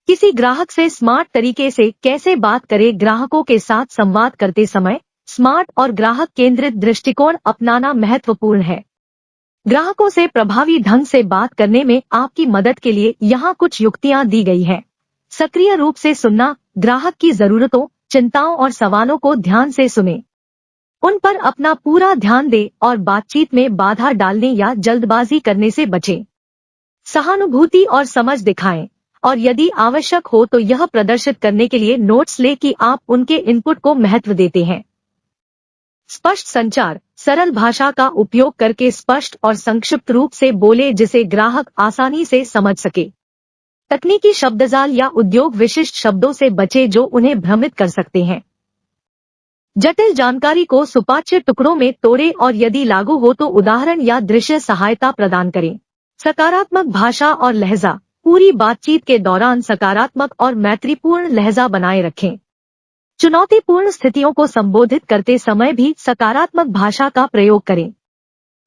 किसी ग्राहक से स्मार्ट तरीके से कैसे बात करें? ग्राहकों के साथ संवाद करते समय स्मार्ट और ग्राहक केंद्रित दृष्टिकोण अपनाना महत्वपूर्ण है। ग्राहकों से प्रभावी ढंग से बात करने में आपकी मदद के लिए यहाँ कुछ युक्तियाँ दी गई हैं। सक्रिय रूप से सुनना, ग्राहक की जरूरतों, चिंताओं और सवालों को ध्यान से सुनें। उन पर अपना पूरा ध्यान दें और बातचीत में बाधा डालने या जल्दबाजी करने से बचें। सहानुभूति और समझ दिखाएं और यदि आवश्यक हो तो यह प्रदर्शित करने के लिए नोट्स लें कि आप उनके इनपुट को महत्व देते हैं। स्पष्ट संचार, सरल भाषा का उपयोग करके स्पष्ट और संक्षिप्त रूप से बोले जिसे ग्राहक आसानी से समझ सके। तकनीकी शब्दजाल या उद्योग विशिष्ट शब्दों से बचे जो उन्हें भ्रमित कर सकते हैं। जटिल जानकारी को सुपाच्य टुकड़ों में तोड़ें और यदि लागू हो तो उदाहरण या दृश्य सहायता प्रदान करें। सकारात्मक भाषा और लहजा, पूरी बातचीत के दौरान सकारात्मक और मैत्रीपूर्ण लहजा बनाए रखें। चुनौतीपूर्ण स्थितियों को संबोधित करते समय भी सकारात्मक भाषा का प्रयोग करें।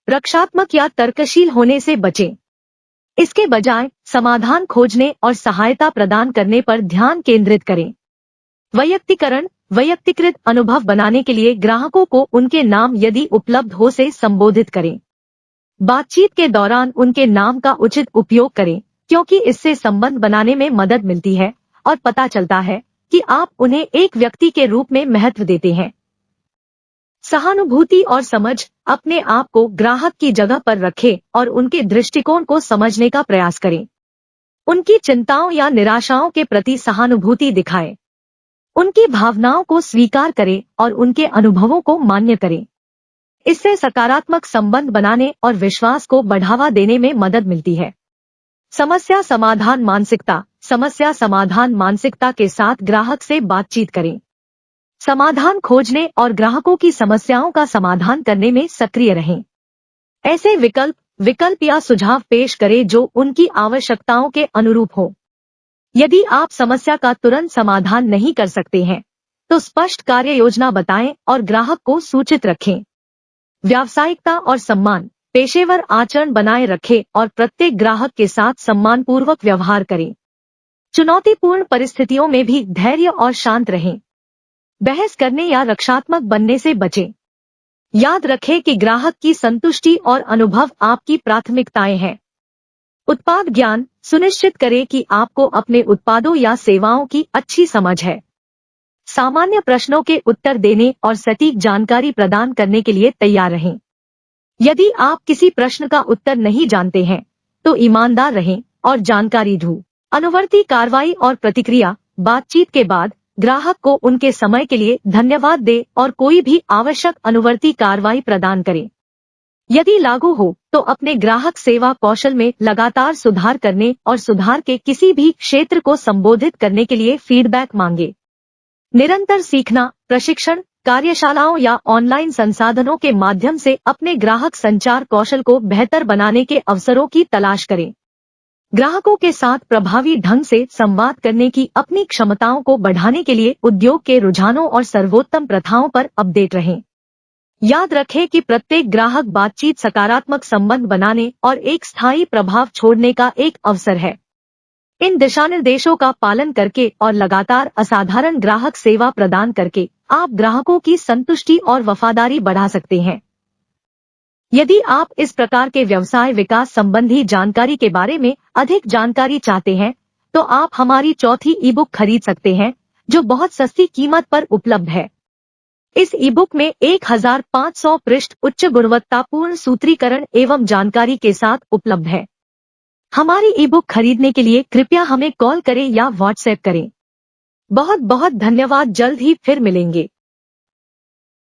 रक्षात्मक या तर्कशील होने से बचें। इसके बजाय समाधान खोजने और सहायता प्रदान करने पर ध्यान केंद्रित करें। वैयक्तिकरण, वैयक्तिकृत अनुभव बनाने के लिए ग्राहकों को उनके नाम यदि उपलब्ध हो से संबोधित करें। बातचीत के दौरान उनके नाम का उचित उपयोग करें क्योंकि इससे संबंध बनाने में मदद मिलती है और पता चलता है कि आप उन्हें एक व्यक्ति के रूप में महत्व देते हैं। सहानुभूति और समझ, अपने आप को ग्राहक की जगह पर रखें और उनके दृष्टिकोण को समझने का प्रयास करें। उनकी चिंताओं या निराशाओं के प्रति सहानुभूति दिखाएं। उनकी भावनाओं को स्वीकार करें और उनके अनुभवों को मान्य करें। इससे सकारात्मक संबंध बनाने और विश्वास को बढ़ावा देने में मदद मिलती है। समस्या समाधान मानसिकता, समस्या समाधान मानसिकता के साथ ग्राहक से बातचीत करें। समाधान खोजने और ग्राहकों की समस्याओं का समाधान करने में सक्रिय रहें। ऐसे विकल्प या सुझाव पेश करें जो उनकी आवश्यकताओं के अनुरूप हो। यदि आप समस्या का तुरंत समाधान नहीं कर सकते हैं तो स्पष्ट कार्य योजना बताएं और ग्राहक को सूचित रखें। व्यावसायिकता और सम्मान, पेशेवर आचरण बनाए रखें और प्रत्येक ग्राहक के साथ सम्मानपूर्वक व्यवहार करें। चुनौतीपूर्ण परिस्थितियों में भी धैर्य और शांत रहें। बहस करने या रक्षात्मक बनने से बचें। याद रखें कि ग्राहक की संतुष्टि और अनुभव आपकी प्राथमिकताएं हैं। उत्पाद ज्ञान, सुनिश्चित करें कि आपको अपने उत्पादों या सेवाओं की अच्छी समझ है। सामान्य प्रश्नों के उत्तर देने और सटीक जानकारी प्रदान करने के लिए तैयार रहें। यदि आप किसी प्रश्न का उत्तर नहीं जानते हैं तो ईमानदार रहें और जानकारी ढूंढें। अनुवर्ती कार्रवाई और प्रतिक्रिया, बातचीत के बाद ग्राहक को उनके समय के लिए धन्यवाद दें और कोई भी आवश्यक अनुवर्ती कार्रवाई प्रदान करें। यदि लागू हो तो अपने ग्राहक सेवा कौशल में लगातार सुधार करने और सुधार के किसी भी क्षेत्र को संबोधित करने के लिए फीडबैक मांगे। निरंतर सीखना, प्रशिक्षण, कार्यशालाओं या ऑनलाइन संसाधनों के माध्यम से अपने ग्राहक संचार कौशल को बेहतर बनाने के अवसरों की तलाश करें। ग्राहकों के साथ प्रभावी ढंग से संवाद करने की अपनी क्षमताओं को बढ़ाने के लिए उद्योग के रुझानों और सर्वोत्तम प्रथाओं पर अपडेट रहें। याद रखें कि प्रत्येक ग्राहक बातचीत सकारात्मक संबंध बनाने और एक स्थायी प्रभाव छोड़ने का एक अवसर है। इन दिशानिर्देशों का पालन करके और लगातार असाधारण ग्राहक सेवा प्रदान करके आप ग्राहकों की संतुष्टि और वफादारी बढ़ा सकते हैं। यदि आप इस प्रकार के व्यवसाय विकास संबंधी जानकारी के बारे में अधिक जानकारी चाहते हैं तो आप हमारी चौथी ईबुक खरीद सकते हैं जो बहुत सस्ती कीमत पर उपलब्ध है। इस ईबुक में 1500 पृष्ठ उच्च गुणवत्तापूर्ण सूत्रीकरण एवं जानकारी के साथ उपलब्ध है। हमारी ईबुक खरीदने के लिए कृपया हमें कॉल करें या व्हाट्सएप करें। बहुत बहुत धन्यवाद। जल्द ही फिर मिलेंगे।